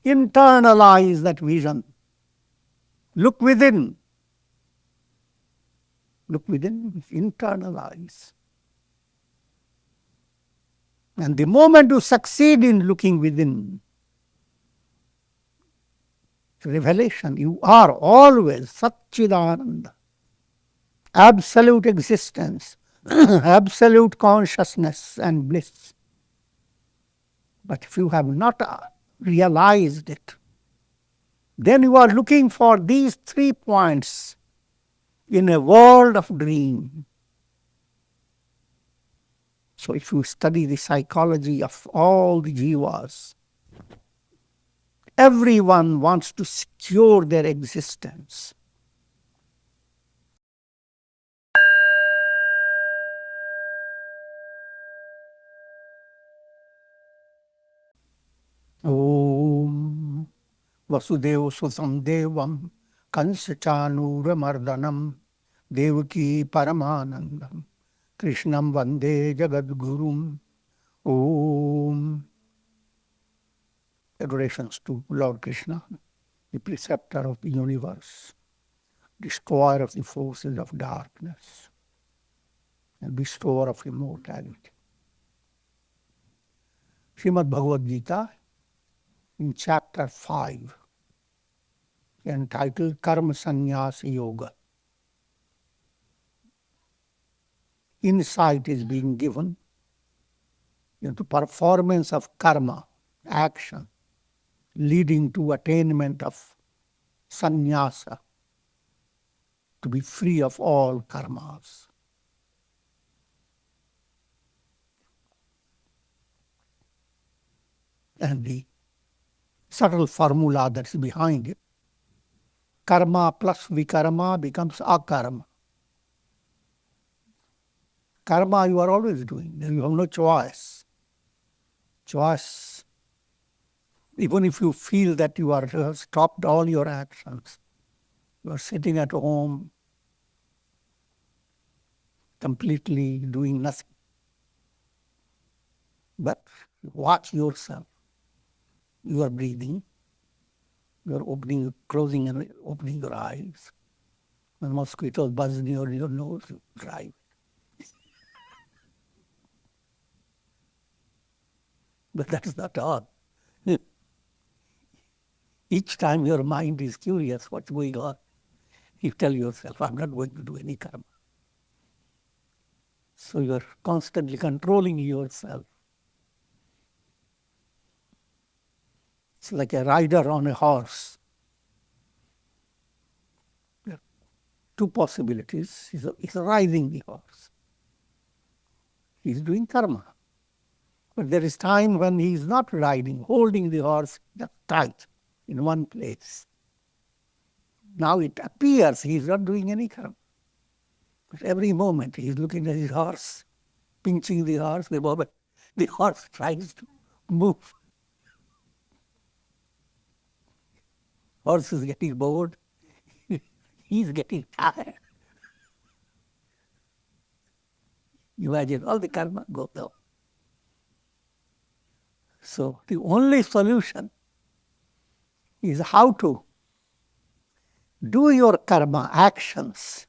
Internalize that vision. Look within. Look within, internalize. And the moment you succeed in looking within, revelation, you are always Satcitānanda, absolute existence, absolute consciousness and bliss. But if you have not realized it, then you are looking for these 3 points in a world of dream. So if you study the psychology of all the jivas, everyone wants to secure their existence. Om Vasudeva Sutam Devam Kansachanuramardhanam Devaki Paramanandam Krishnam Vande Jagadgurum. Om. Adorations to Lord Krishna, the preceptor of the universe, destroyer of the forces of darkness, and bestower of immortality. Srimad Bhagavad Gita, in chapter 5, entitled Karma Sannyāsa Yoga, insight is being given into performance of karma, action, leading to attainment of sannyasa, to be free of all karmas. And the subtle formula that's behind it, karma plus vikarma becomes akarma. Karma you are always doing, you have no choice. Choice, even if you feel that you have stopped all your actions, you are sitting at home, completely doing nothing. But watch yourself. You are breathing, you are opening, closing and opening your eyes. When mosquitoes buzz in your nose, you drive. But that's not all. Each time your mind is curious what's going on, you tell yourself, I'm not going to do any karma. So you're constantly controlling yourself. It's like a rider on a horse. There are 2 possibilities. He's riding the horse. He's doing karma. But there is time when he's not riding, holding the horse just tight in one place. Now it appears he's not doing any karma. But every moment he's looking at his horse, pinching the horse. The moment the horse tries to move, horse is getting bored. He's getting tired. Imagine all the karma goes down. So the only solution is how to do your karma actions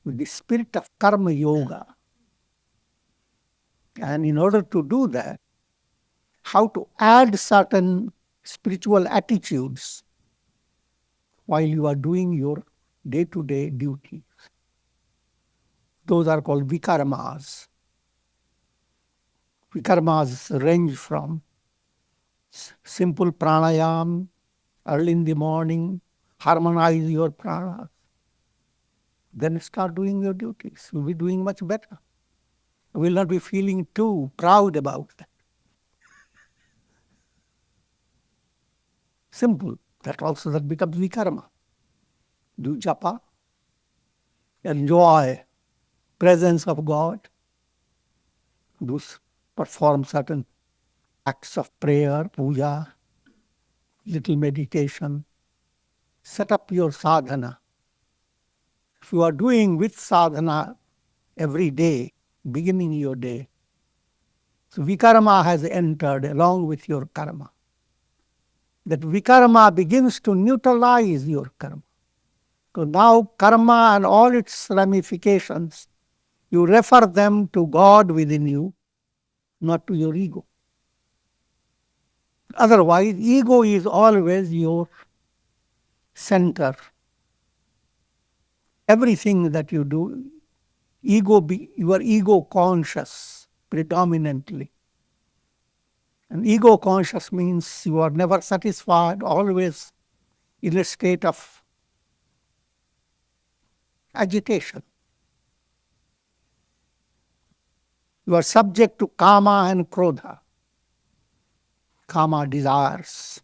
with the spirit of karma yoga. And in order to do that, how to add certain spiritual attitudes while you are doing your day-to-day duties. Those are called vikarmas. Vikarmas range from simple pranayam, early in the morning, harmonize your pranas. Then start doing your duties. You'll be doing much better. You will not be feeling too proud about that. Simple. That becomes vikarma. Do japa. Enjoy presence of God. Perform certain acts of prayer, puja, little meditation. Set up your sadhana. If you are doing with sadhana every day, beginning your day, so vikarma has entered along with your karma. that vikarma begins to neutralize your karma. So now karma and all its ramifications, you refer them to God within you, not to your ego. Otherwise, ego is always your center. Everything that you do, you are ego conscious predominantly. And ego conscious means you are never satisfied, always in a state of agitation. You are subject to Kāma and krodha. Kāma, desires.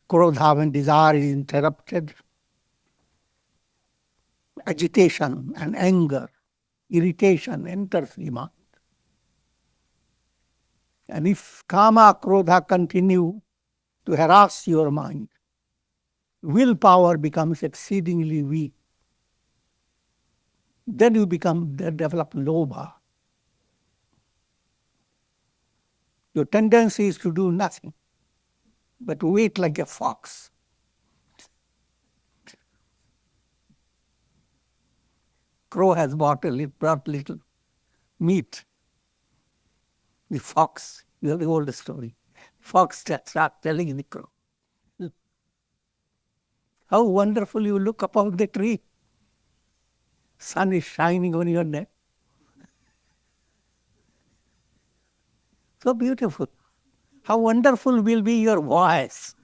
Krodha, when desire is interrupted. Agitation and anger, irritation enters the mind. And if Kāma, krodha continue to harass your mind, willpower becomes exceedingly weak. Then you develop lobha. Your tendency is to do nothing, but to wait like a fox. Crow has brought little meat. The fox, you have the old story. Fox starts telling the crow, how wonderful you look upon the tree. Sun is shining on your neck. So beautiful. How wonderful will be your voice.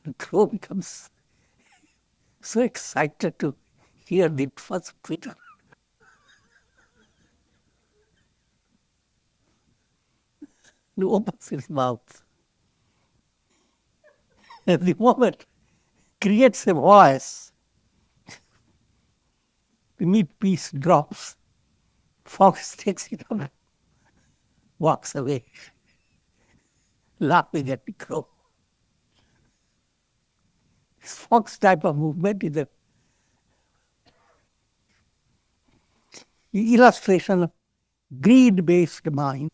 The crow becomes so excited to hear the first twitter. He opens his mouth. At the moment creates a voice, the meat piece drops. Fox takes it up, walks away, laughing at the crow. This fox type of movement is the illustration of greed-based mind.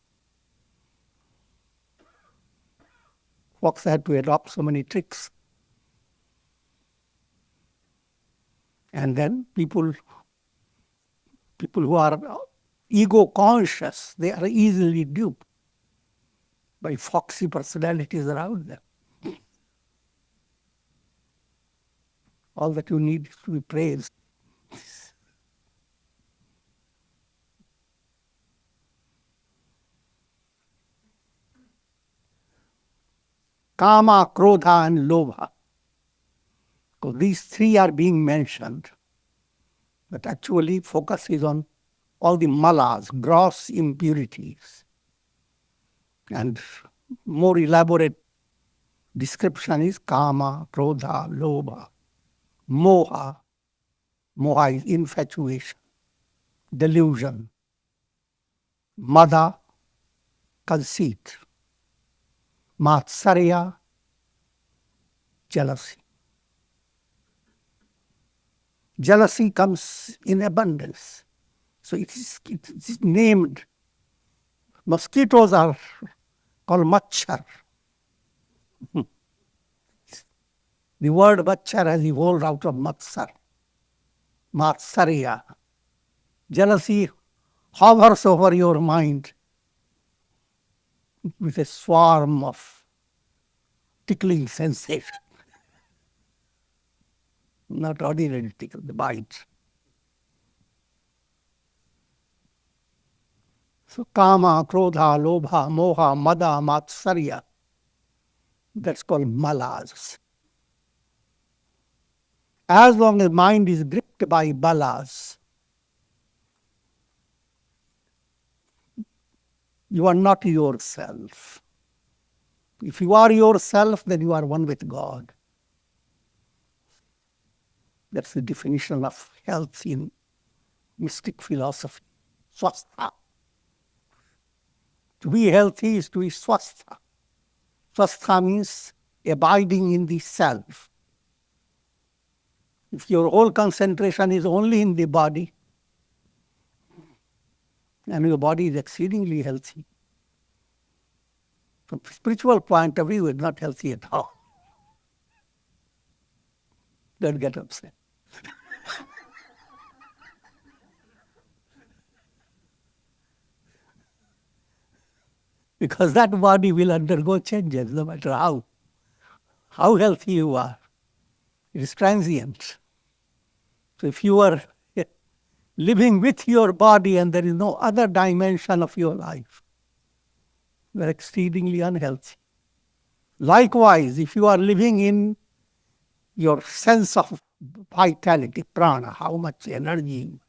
Fox had to adopt so many tricks. And then people who are ego conscious, they are easily duped by foxy personalities around them. All that you need is to be praised. Kāma, krodha and lobha. So these three are being mentioned, but actually focus is on all the malas, gross impurities. And more elaborate description is Kāma, krodha, lobha, moha. Moha is infatuation, delusion. Mada, conceit. Matsarya, jealousy. Jealousy comes in abundance. So it is named. Mosquitoes are called machar. The word machar has evolved out of matsar. Matsarya. Jealousy hovers over your mind with a swarm of tickling sensation. Not ordinary tickle, the bite. So Kāma, krodha, lobha, moha, mada, matsarya. That's called malas. As long as mind is gripped by balas, you are not yourself. If you are yourself, then you are one with God. That's the definition of health in mystic philosophy. Swastha. To be healthy is to be swastha. Swastha means abiding in the self. If your whole concentration is only in the body, and your body is exceedingly healthy, From spiritual point of view, it's not healthy at all. Don't get upset. Because that body will undergo changes no matter how healthy you are. It is transient. So if you are living with your body and there is no other dimension of your life, you are exceedingly unhealthy. Likewise, if you are living in your sense of vitality, prana, how much energy,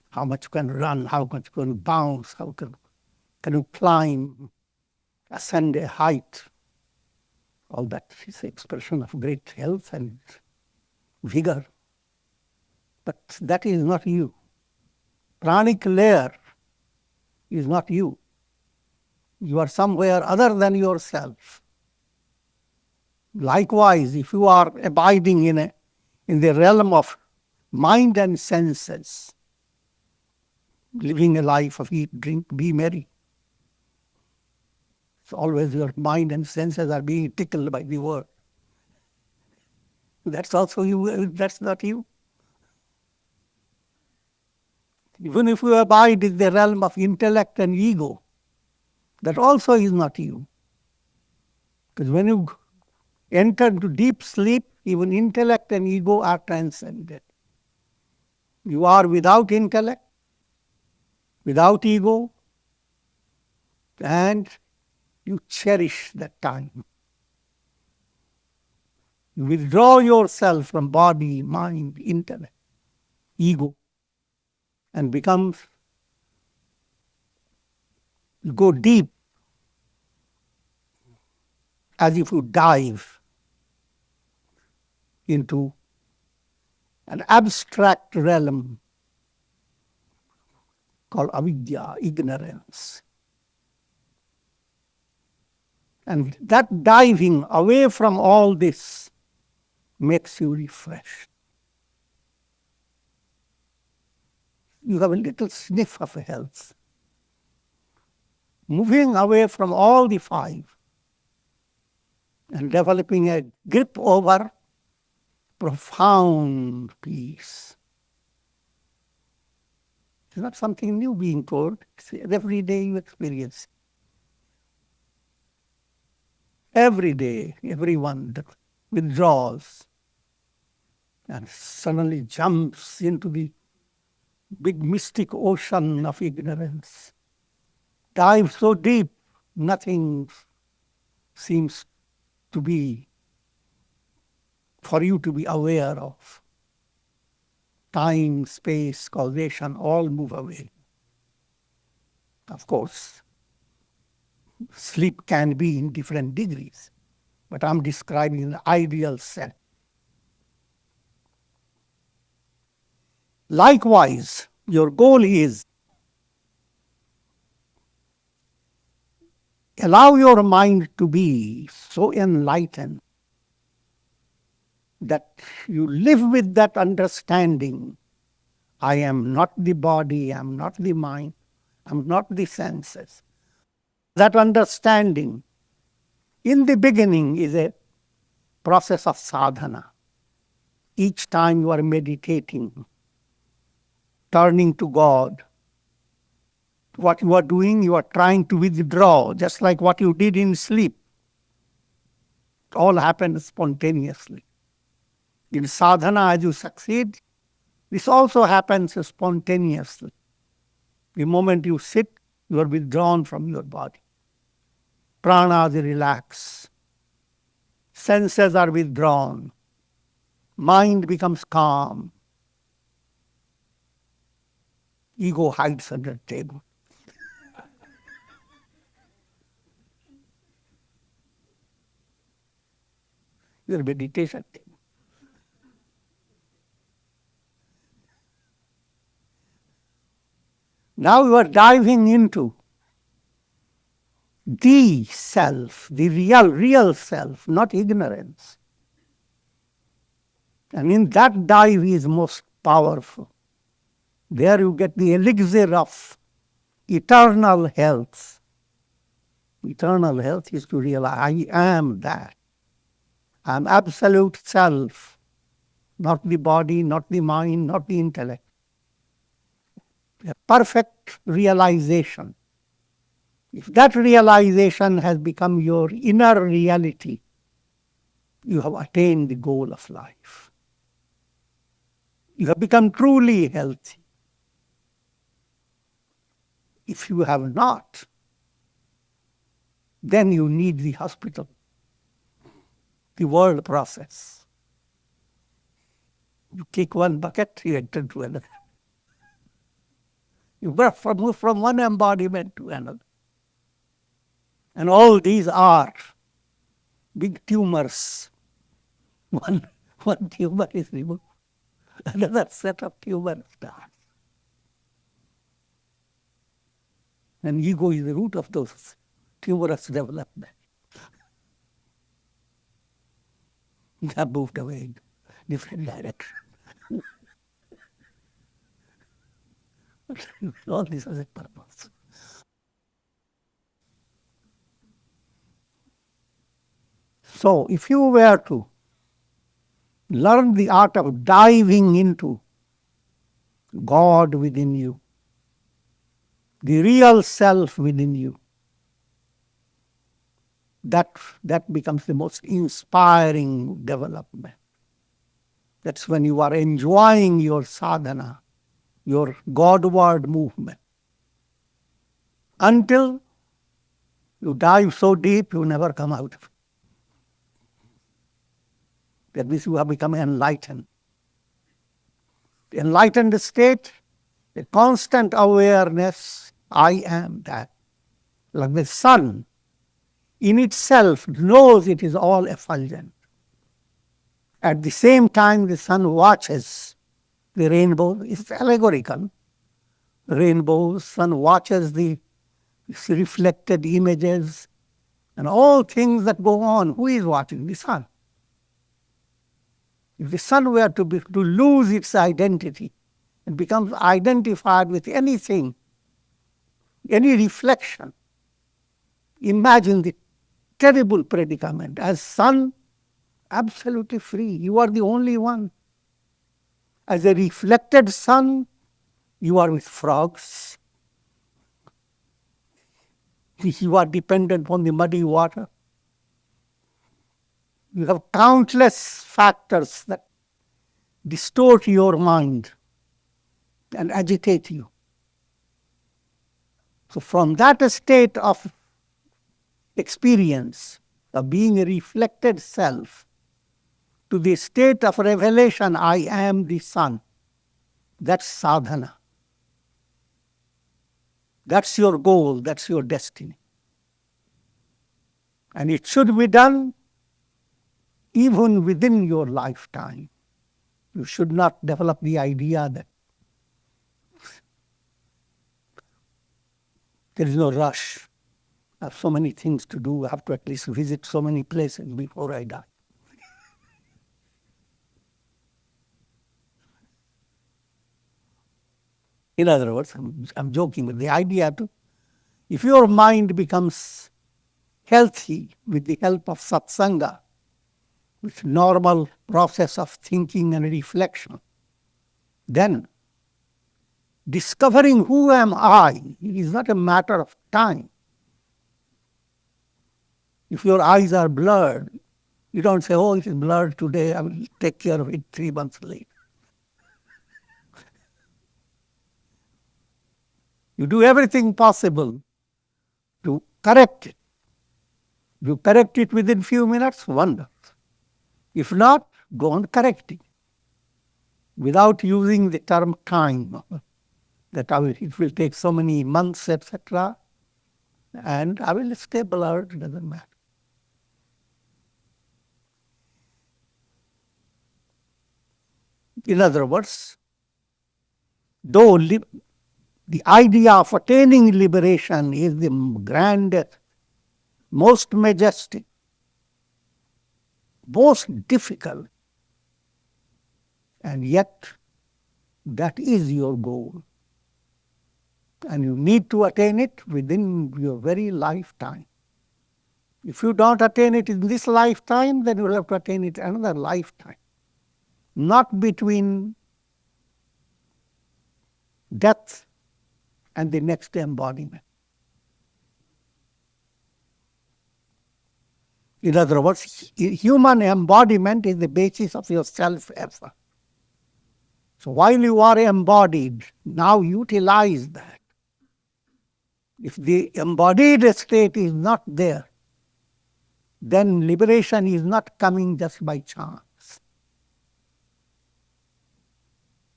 how much you can run, how much you can bounce, how can you climb, ascend a height, all that is an expression of great health and vigor. But that is not you. Pranic layer is not you. You are somewhere other than yourself. Likewise, if you are abiding in the realm of mind and senses, living a life of eat, drink, be merry, so always your mind and senses are being tickled by the world. That's also you, that's not you. Even if you abide in the realm of intellect and ego, that also is not you. Because when you enter into deep sleep, even intellect and ego are transcended. You are without intellect, without ego, and you cherish that time. You withdraw yourself from body, mind, intellect, ego, and you go deep, as if you dive into an abstract realm called avidya, ignorance. And that diving away from all this makes you refreshed. You have a little sniff of health. Moving away from all the five and developing a grip over profound peace. It's not something new being told. It's every day you experience. Every day, everyone that withdraws and suddenly jumps into the big mystic ocean of ignorance. Dive so deep, nothing seems to be for you to be aware of. Time, space, causation, all move away. Of course, sleep can be in different degrees, but I'm describing the ideal self. Likewise, your goal is allow your mind to be so enlightened that you live with that understanding. I am not the body, I am not the mind, I am not the senses. That understanding in the beginning is a process of sadhana. Each time you are meditating, turning to God, what you are doing, you are trying to withdraw, just like what you did in sleep. It all happens spontaneously. In sadhana, as you succeed, this also happens spontaneously. The moment you sit, you are withdrawn from your body. Pranas relax. Senses are withdrawn. Mind becomes calm. Ego hides under the table. Your meditation table. Now you are diving into the self, the real self, not ignorance. And in that dive is most powerful. There you get the elixir of eternal health. eternal health is to realize I am that. I am absolute self, not the body, not the mind, not the intellect. A perfect realization. If that realization has become your inner reality, you have attained the goal of life. You have become truly healthy. If you have not, then you need the hospital, the world process. You kick one bucket, you enter into another. You move from one embodiment to another. And all these are big tumors. One tumor is removed, another set of tumors starts. And ego is the root of those tumorous development. You have moved away in different directions. All this has a purpose. So, if you were to learn the art of diving into God within you, the real self within you, that becomes the most inspiring development. That's when you are enjoying your sadhana, your Godward movement. Until you dive so deep, you never come out of it. That means you have become enlightened. The enlightened state, a constant awareness, I am that. Like the sun in itself knows it is all effulgent. At the same time, the sun watches the rainbow. It's allegorical. Rainbows, sun watches the reflected images and all things that go on. Who is watching? The sun. If the sun were to lose its identity and becomes identified with anything, any reflection, imagine the terrible predicament. As sun, absolutely free. You are the only one. As a reflected sun, you are with frogs. You are dependent on the muddy water. You have countless factors that distort your mind and agitate you. So from that state of experience, of being a reflected self, to the state of revelation, I am the sun, that's sadhana. That's your goal, that's your destiny. And it should be done even within your lifetime. You should not develop the idea that there is no rush. I have so many things to do. I have to at least visit so many places before I die. In other words, I'm joking, but the idea to, if your mind becomes healthy with the help of satsanga, with normal process of thinking and reflection, then discovering who am I is not a matter of time. If your eyes are blurred, you don't say, oh, it is blurred today, I will take care of it 3 months later. You do everything possible to correct it. You correct it within few minutes, wonderful. If not, go on correcting. Without using the term time, that it will take so many months, etc. And I will stay blurred, it doesn't matter. In other words, though the idea of attaining liberation is the grandest, most majestic, most difficult, and yet that is your goal. And you need to attain it within your very lifetime. If you don't attain it in this lifetime, then you will have to attain it another lifetime. Not between death and the next embodiment. In other words, human embodiment is the basis of your self-effort. So while you are embodied, now utilize that. If the embodied state is not there, then liberation is not coming just by chance.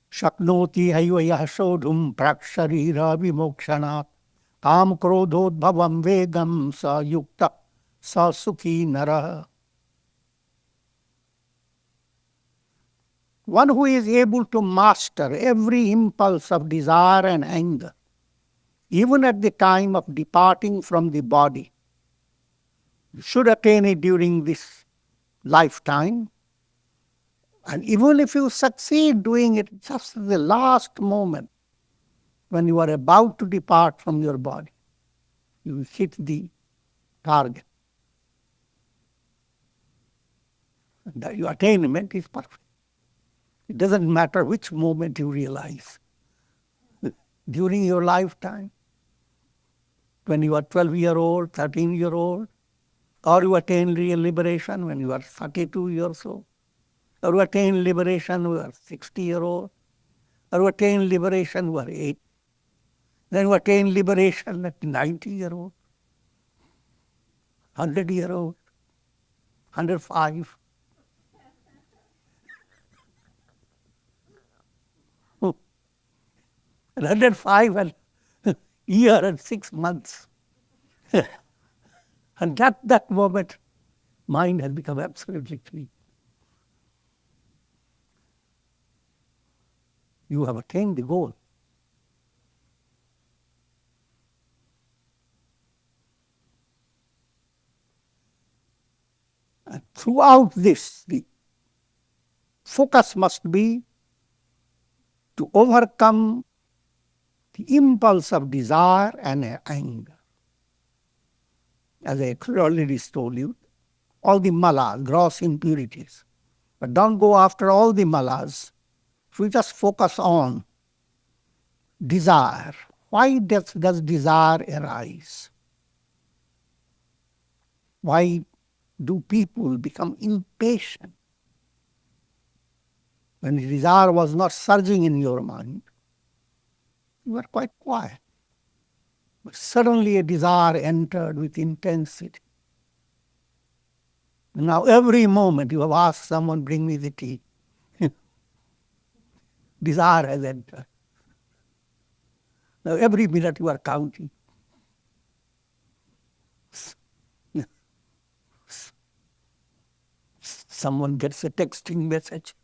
Shaknoti hayvaya shodhum praksharira vimokshanat kam krodhodbhavam vegam sa yukta sa sukhi nara. One who is able to master every impulse of desire and anger, even at the time of departing from the body, should attain it during this lifetime. And even if you succeed doing it just at the last moment, when you are about to depart from your body, you hit the target. And your attainment is perfect. It doesn't matter which moment you realize. During your lifetime, when you are 12-year-old, 13-year-old, or you attain real liberation when you are 32 years old, or you attain liberation when you are 60-year-old, or you attain liberation when you are 8, then you attain liberation at 90-year-old, 100-year-old, 105. And 105 and year and 6 months. And at that moment, mind has become absolutely free. You have attained the goal. And throughout this, the focus must be to overcome the impulse of desire and anger. As I already told you, all the malas, gross impurities. But don't go after all the malas. If we just focus on desire, why does desire arise? Why do people become impatient? When the desire was not surging in your mind, you were quite quiet. But suddenly a desire entered with intensity. Now every moment you have asked someone, bring me the tea. Desire has entered. Now every minute you are counting. Someone gets a texting message.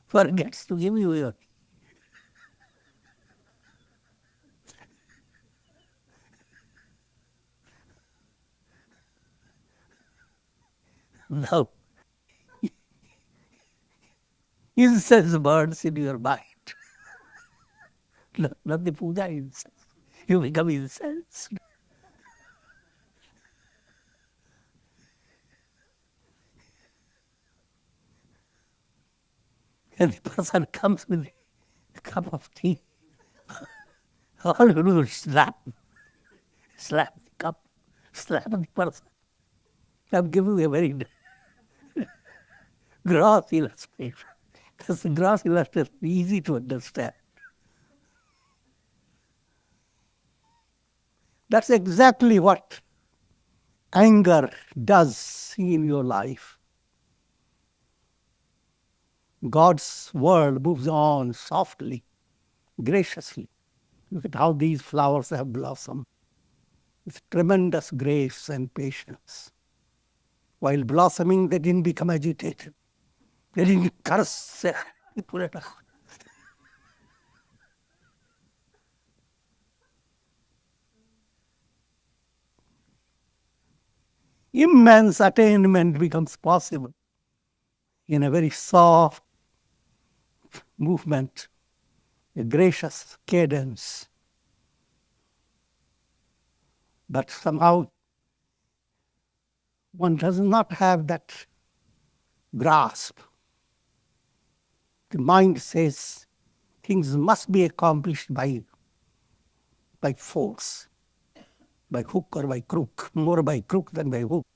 Forgets to give you your. Now, incense burns in your mind. Not the puja incense. You become incensed. And the person comes with a cup of tea. All you do is slap the cup, slap the person. I'm giving you a very gross illustration. Because the gross illustration is easy to understand. That's exactly what anger does in your life. God's world moves on softly, graciously. Look at how these flowers have blossomed with tremendous grace and patience. While blossoming, they didn't become agitated. They didn't curse. Immense attainment becomes possible in a very soft movement, a gracious cadence. But somehow one does not have that grasp. The mind says things must be accomplished by force, by hook or by crook, more by crook than by hook.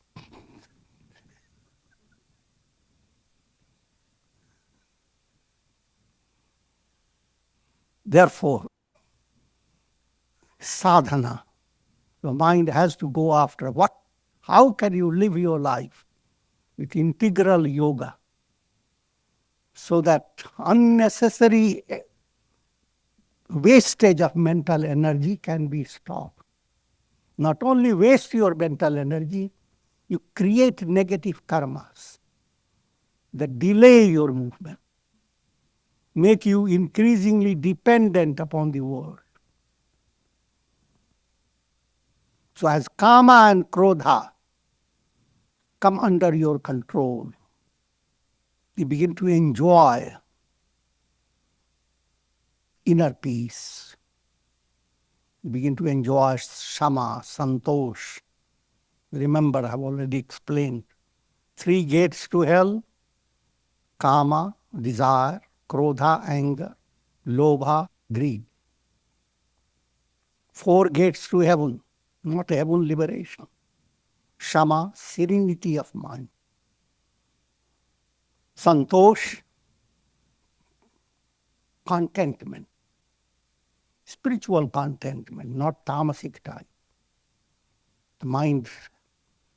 Therefore, sadhana, the mind has to go after how can you live your life with integral yoga so that unnecessary wastage of mental energy can be stopped. Not only waste your mental energy, you create negative karmas that delay your movement, make you increasingly dependent upon the world. So as Kāma and krodha come under your control, you begin to enjoy inner peace. You begin to enjoy shama, santosh. Remember, I've already explained 3 gates to hell: Kāma, desire; krodha, anger; lobha, greed. 4 gates to heaven, not heaven liberation. Shama, serenity of mind. Santosh, contentment. Spiritual contentment, not tamasic type. The mind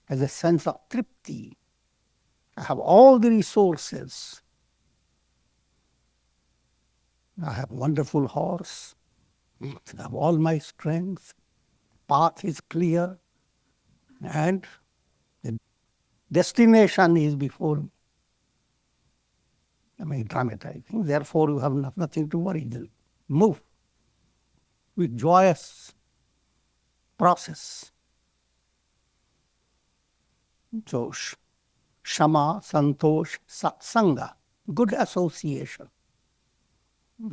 has a sense of tripti. I have all the resources. I have a wonderful horse. I have all my strength. Path is clear. And the destination is before me. I mean, dramatizing. Therefore, you have nothing to worry. Move with joyous process. So, shama, santosh, satsanga, good association.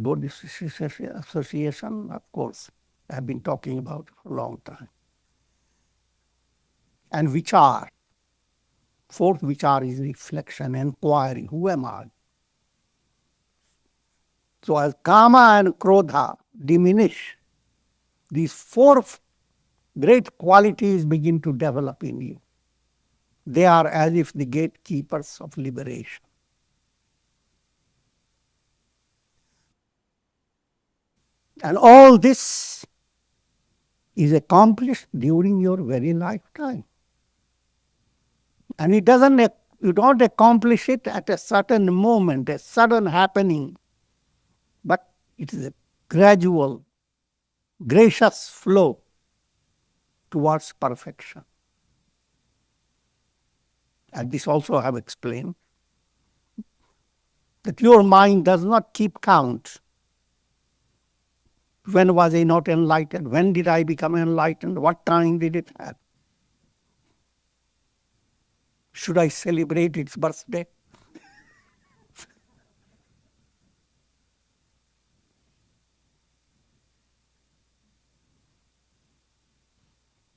Good association, of course, I have been talking about for a long time. And vichar. 4th vichar is reflection, inquiry. Who am I? So as Kāma and krodha diminish, these 4 great qualities begin to develop in you. They are as if the gatekeepers of liberation. And all this is accomplished during your very lifetime. And you don't accomplish it at a certain moment, a sudden happening, but it is a gradual, gracious flow towards perfection. And this also I have explained, that your mind does not keep count. When was I not enlightened? When did I become enlightened? What time did it have? Should I celebrate its birthday?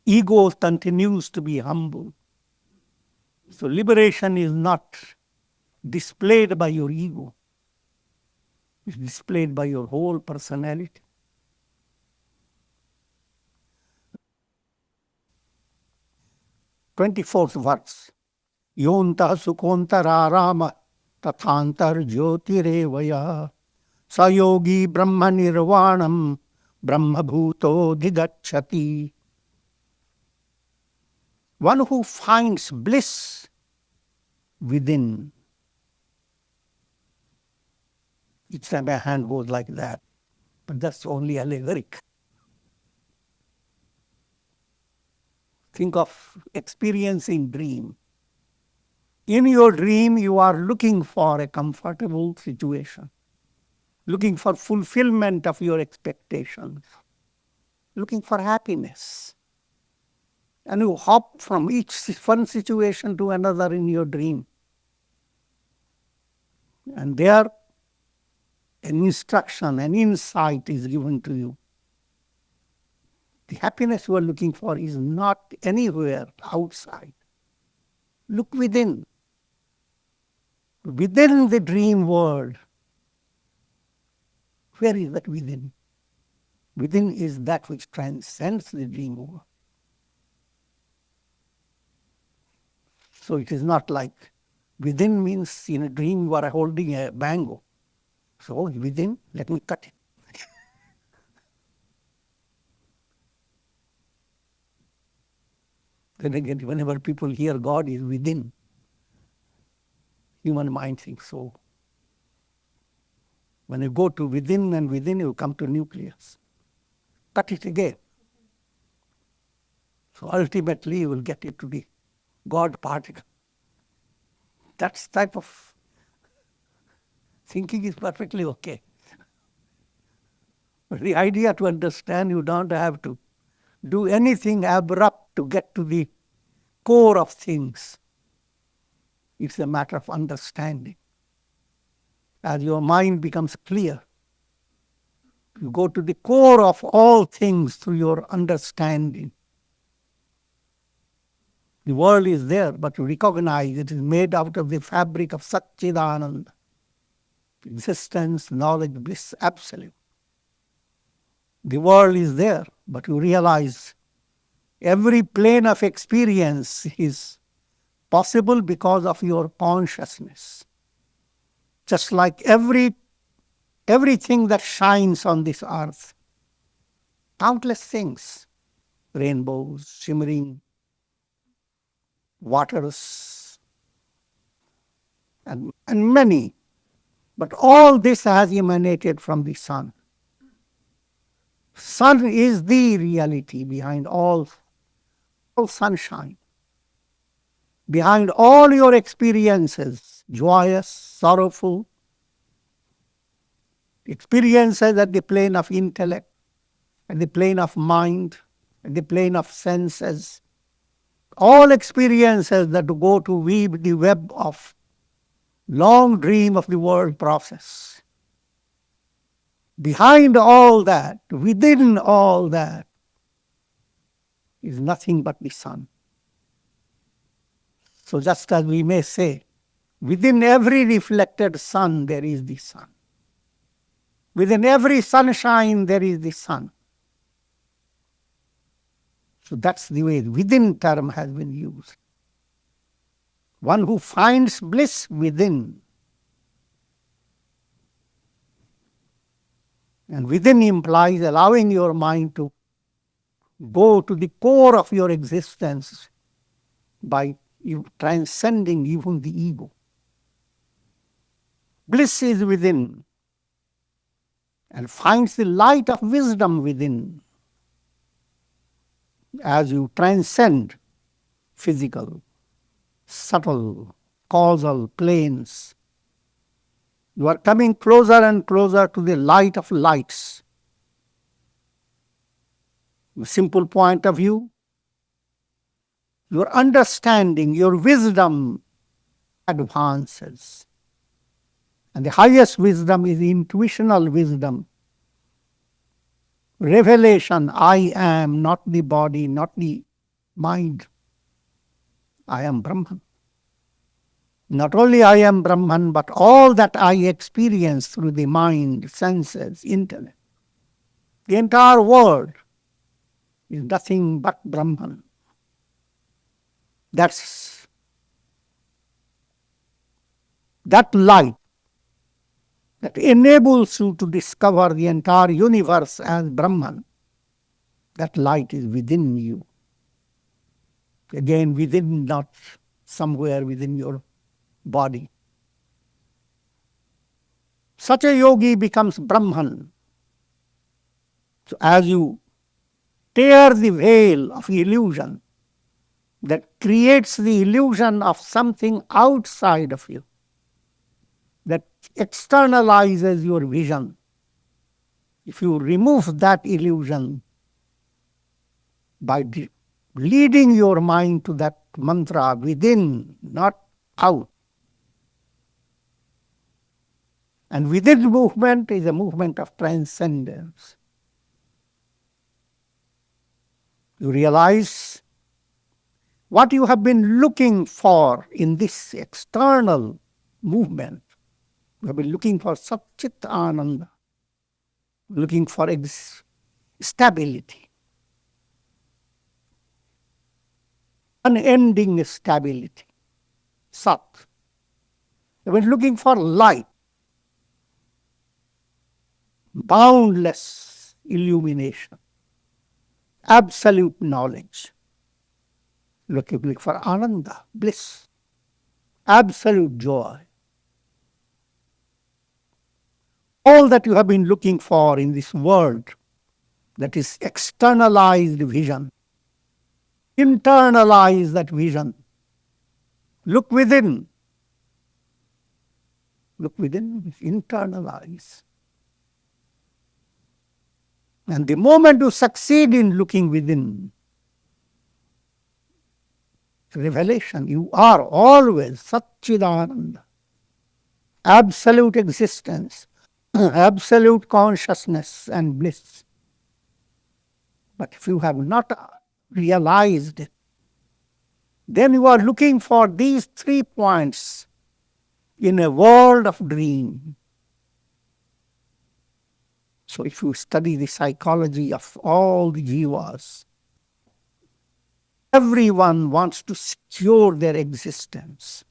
Ego continues to be humble. So liberation is not displayed by your ego. It's displayed by your whole personality. Twenty-fourth verse. Yonta sukontara tathantar jyotirevaya sayogi brahma nirvanam brahma bhuto didachati. One who finds bliss within. Each time my hand goes like that, but that's only allegoric. Think of experiencing dream. In your dream, you are looking for a comfortable situation, looking for fulfillment of your expectations, looking for happiness. And you hop from each one situation to another in your dream. And there, an instruction, an insight is given to you. The happiness you are looking for is not anywhere outside. Look within. Within the dream world. Where is that within? Within is that which transcends the dream world. So it is not like within means in a dream you are holding a mango. So within, let me cut it. Then again, whenever people hear God is within, human mind thinks so. When you go to within and within, you come to nucleus. Cut it again. So ultimately, you will get it to the God particle. That type of thinking is perfectly okay. But the idea to understand, you don't have to do anything abrupt to get to the core of things. It's a matter of understanding. As your mind becomes clear, you go to the core of all things through your understanding. The world is there, but you recognize it is made out of the fabric of Satcitānanda. Existence, knowledge, bliss, absolute. The world is there, but you realize every plane of experience is possible because of your consciousness. Just like everything that shines on this earth, countless things, rainbows, shimmering waters, and many. But all this has emanated from the sun. Sun is the reality behind all sunshine. Behind all your experiences, joyous, sorrowful, experiences at the plane of intellect, at the plane of mind, at the plane of senses, all experiences that go to weave the web of long dream of the world process. Behind all that, within all that, is nothing but the sun. So just as we may say, within every reflected sun there is the sun. Within every sunshine there is the sun. So that's the way within term has been used. One who finds bliss within. And within implies allowing your mind to go to the core of your existence by transcending even the ego. Bliss is within and finds the light of wisdom within. As you transcend physical, subtle, causal planes, you are coming closer and closer to the light of lights. From a simple point of view, your understanding, your wisdom advances. And the highest wisdom is intuitional wisdom. Revelation, I am, not the body, not the mind. I am Brahman. Not only I am Brahman, but all that I experience through the mind, senses, intellect, the entire world is nothing but Brahman. That's that light that enables you to discover the entire universe as Brahman. That light is within you. Again, within, not somewhere within your body. Such a yogi becomes Brahman. So as you tear the veil of illusion that creates the illusion of something outside of you, that externalizes your vision, if you remove that illusion by leading your mind to that mantra within, not out. And within movement is a movement of transcendence. You realize what you have been looking for in this external movement. You have been looking for Satcitānanda, looking for stability, unending stability, Sat. You have been looking for light, boundless illumination, absolute knowledge. Looking for Ananda, bliss, absolute joy. All that you have been looking for in this world, that is externalized vision. Internalize that vision. Look within. Look within, internalize. And the moment you succeed in looking within, revelation, you are always Satcitānanda, absolute existence, absolute consciousness and bliss. But if you have not realized it, then you are looking for these 3 points in a world of dream. So if you study the psychology of all the jivas, everyone wants to secure their existence.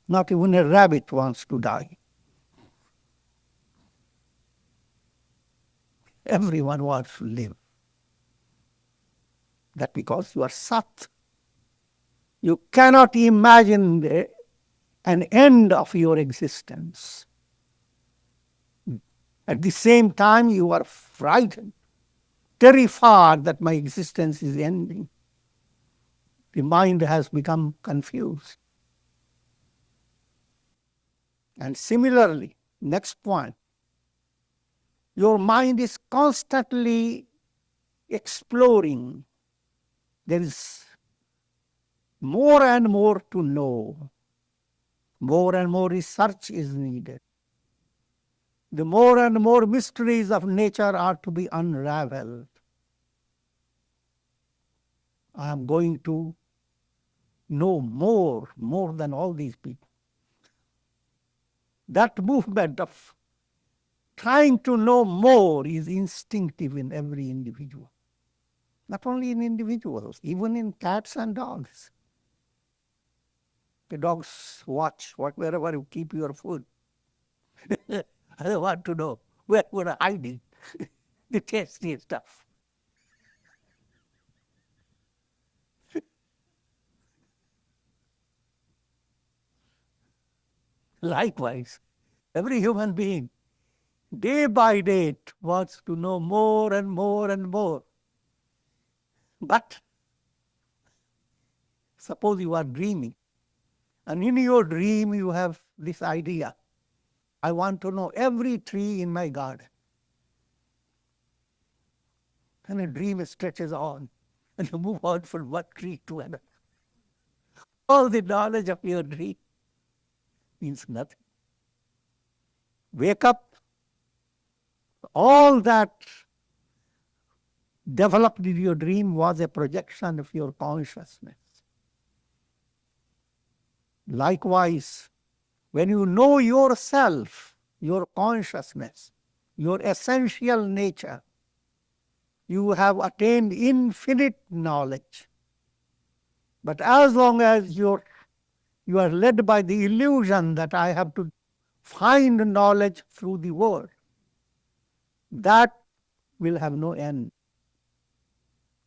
Not even a rabbit wants to die. Everyone wants to live. That's because you are Sat. You cannot imagine an end of your existence. At the same time, you are frightened, terrified that my existence is ending. The mind has become confused. And similarly, next point, your mind is constantly exploring. There is more and more to know. More and more research is needed. The more and more mysteries of nature are to be unraveled. I am going to know more than all these people. That movement of trying to know more is instinctive in every individual. Not only in individuals, even in cats and dogs. The dogs watch wherever you keep your food. I want to know where we're hiding the tasty stuff. Likewise, every human being, day by day, wants to know more and more and more. But suppose you are dreaming, and in your dream you have this idea, I want to know every tree in my garden. And a dream stretches on, and you move on from one tree to another. All the knowledge of your dream means nothing. Wake up, all that developed in your dream was a projection of your consciousness. Likewise, when you know yourself, your consciousness, your essential nature, you have attained infinite knowledge. But as long as you are led by the illusion that I have to find knowledge through the world, that will have no end.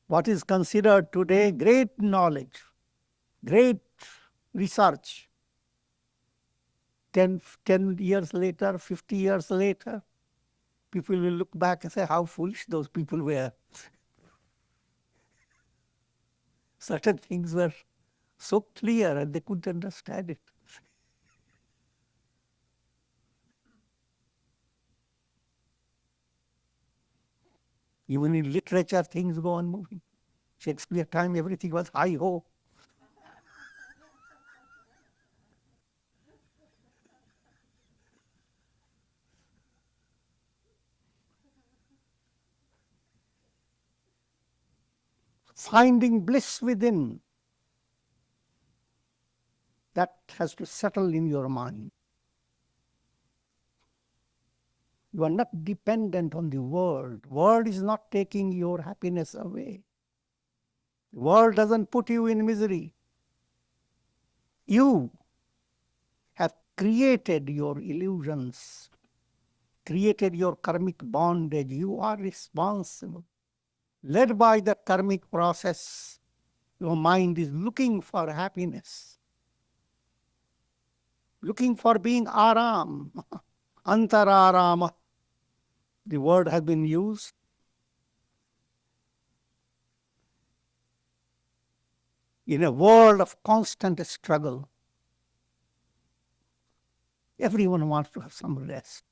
What is considered today great knowledge, great research, 10 years later, 50 years later, people will look back and say how foolish those people were. Certain things were so clear and they couldn't understand it. Even in literature, things go on moving. Shakespeare time, everything was hi-ho. finding bliss within. That has to settle in your mind. You are not dependent on the world. World is not taking your happiness away. The world doesn't put you in misery. You have created your illusions, created your karmic bondage. You are responsible. Led by the karmic process, your mind is looking for happiness, looking for being aram, antararama. The word has been used. In a world of constant struggle, everyone wants to have some rest.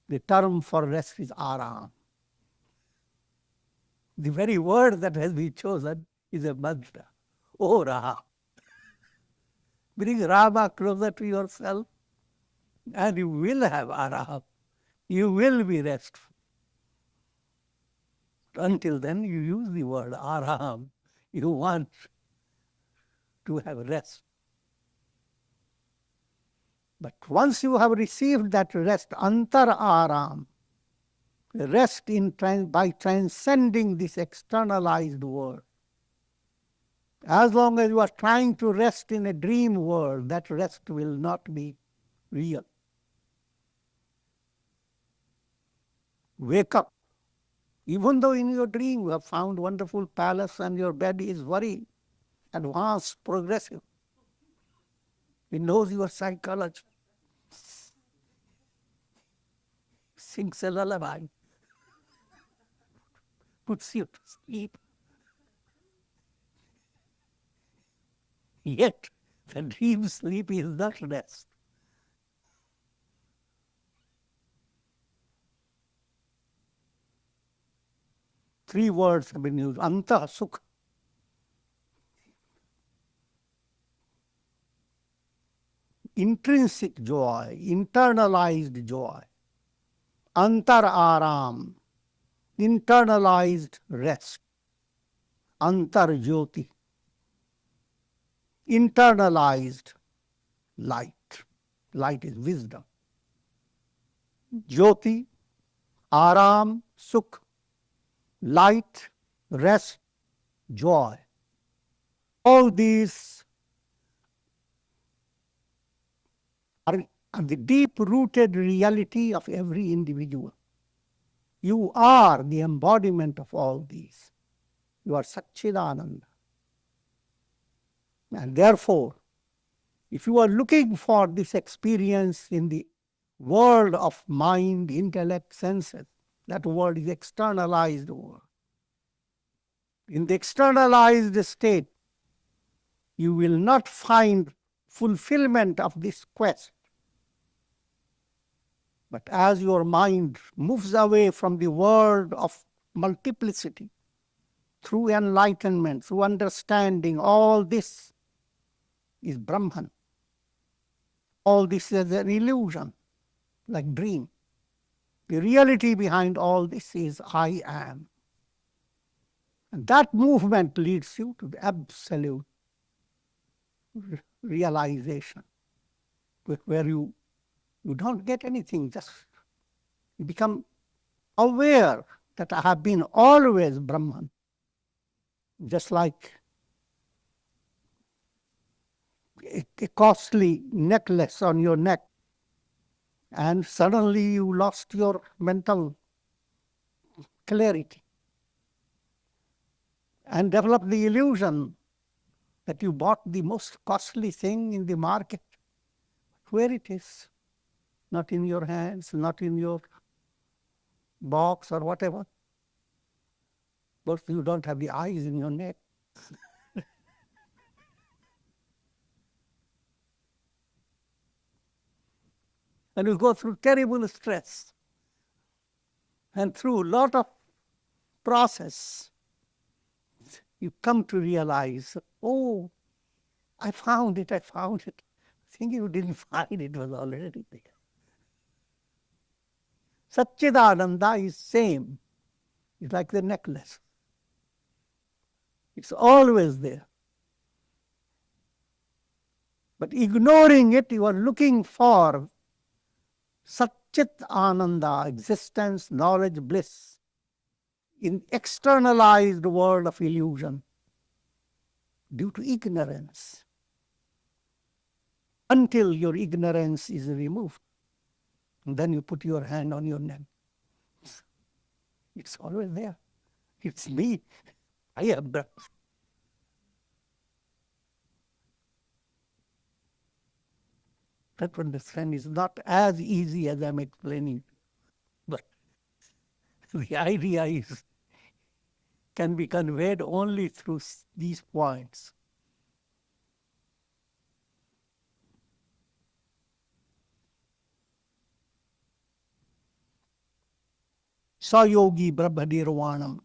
The term for rest is aram. The very word that has been chosen is a mantra. Oh Raha. Bring Rama closer to yourself and you will have aram. You will be restful. Until then, you use the word aram. You want to have rest. But once you have received that rest, antar aram, rest by transcending this externalized world. As long as you are trying to rest in a dream world, that rest will not be real. Wake up. Even though in your dream you have found wonderful palace and your bed is very advanced, progressive. It knows your psychology. Sings a lullaby. Puts you to sleep. Yet, the dream sleep is not rest. Three words have been used. Anta sukha. Intrinsic joy, internalized joy. Antar aram, internalized rest. Antar jyoti, internalized light. Light is wisdom. Jyoti, aram, sukh, light, rest, joy. All these are the deep-rooted reality of every individual. You are the embodiment of all these. You are Satcitānanda. And therefore, if you are looking for this experience in the world of mind, intellect, senses, that world is externalized world. In the externalized state, you will not find fulfillment of this quest. But as your mind moves away from the world of multiplicity, through enlightenment, through understanding, all this is Brahman. All this is an illusion, like dream. The reality behind all this is I am. And that movement leads you to the absolute realization, where you don't get anything, just you become aware that I have been always Brahman. Just like a costly necklace on your neck, and suddenly you lost your mental clarity and developed the illusion that you bought the most costly thing in the market. Where it is? Not in your hands, not in your box or whatever. But you don't have the eyes in your neck. And you go through terrible stress. And through a lot of process, you come to realize, oh, I found it. I think you didn't find it, it was already there. Satcitānanda is same. It's like the necklace. It's always there. But ignoring it, you are looking for Satcitānanda, existence, knowledge, bliss, in externalized world of illusion due to ignorance. Until your ignorance is removed, and then you put your hand on your neck. It's always there. It's me. I am Brahma. That to understand is not as easy as I'm explaining. But the idea can be conveyed only through these points. Sayogi Brahma Nirvanam.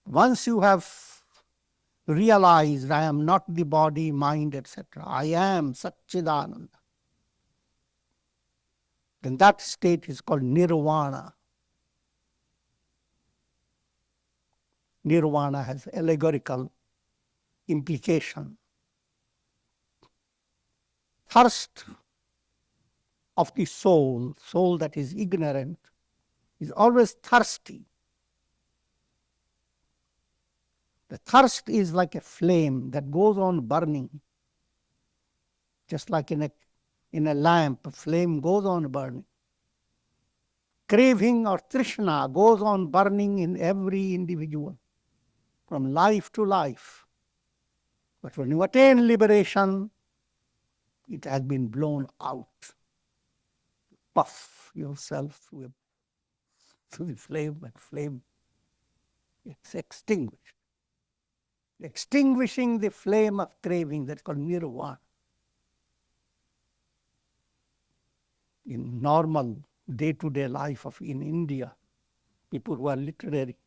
Once you have realized I am not the body, mind, etc., I am Satcitānanda, then that state is called Nirvana. Nirvana has allegorical implication. Thirst of the soul that is ignorant, is always thirsty. The thirst is like a flame that goes on burning. Just like in a lamp, a flame goes on burning. Craving or trishna goes on burning in every individual, from life to life. But when you attain liberation, it has been blown out. Puff yourself through the flame, and flame gets extinguished. Extinguishing the flame of craving, that's called nirvana. In normal day-to-day life in India, people who are literary,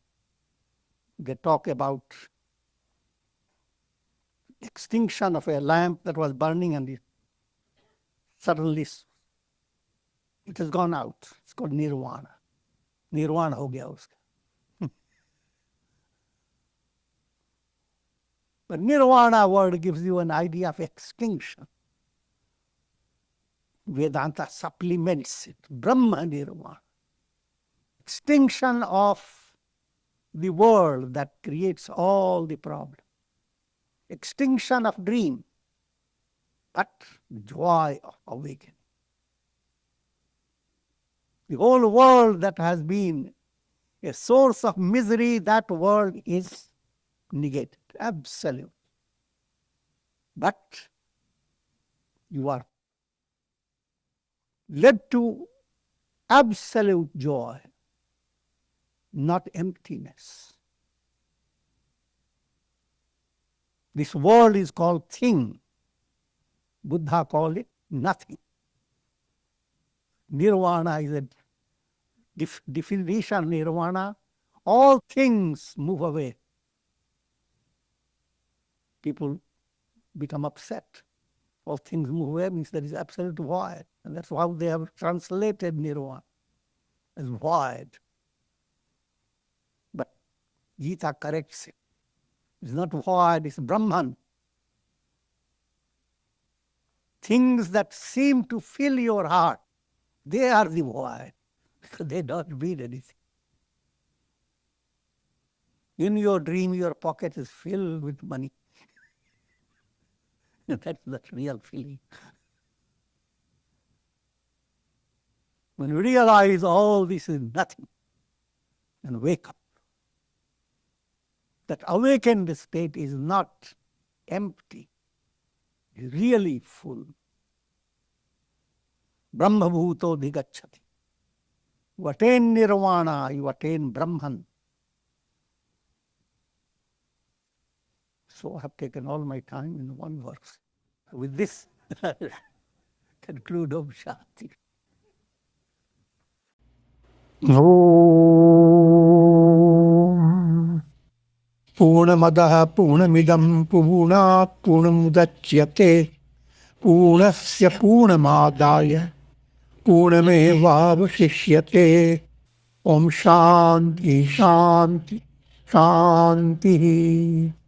they talk about extinction of a lamp that was burning and suddenly it has gone out. It's called nirvana. Nirvana ho gaya uska. But nirvana word gives you an idea of extinction. Vedanta supplements it. Brahma nirvana. Extinction of the world that creates all the problems. Extinction of dream, but joy of awakening. The whole world that has been a source of misery, that world is negated, absolute. But you are led to absolute joy, not emptiness. This world is called thing. Buddha called it nothing. Nirvana is a definition of nirvana. All things move away. People become upset. All things move away means there is absolute void. And that's how they have translated nirvana as void. But Gita corrects it. It's not void, it's Brahman. Things that seem to fill your heart, they are the void, because they don't mean anything. In your dream, your pocket is filled with money. That's the real feeling. When you realize all this is nothing, and wake up, that awakened state is not empty, it's really full. Brahma bhuto dhigacchati. You attain nirvana, you attain Brahman. So I have taken all my time in one verse. With this, conclude Om Shanti. Om Purnamadaha Purnamidam Purnat Purnamudachyate Purnasya Purnamadaya Purnamevavashishyate Om Shanti Shanti Shanti.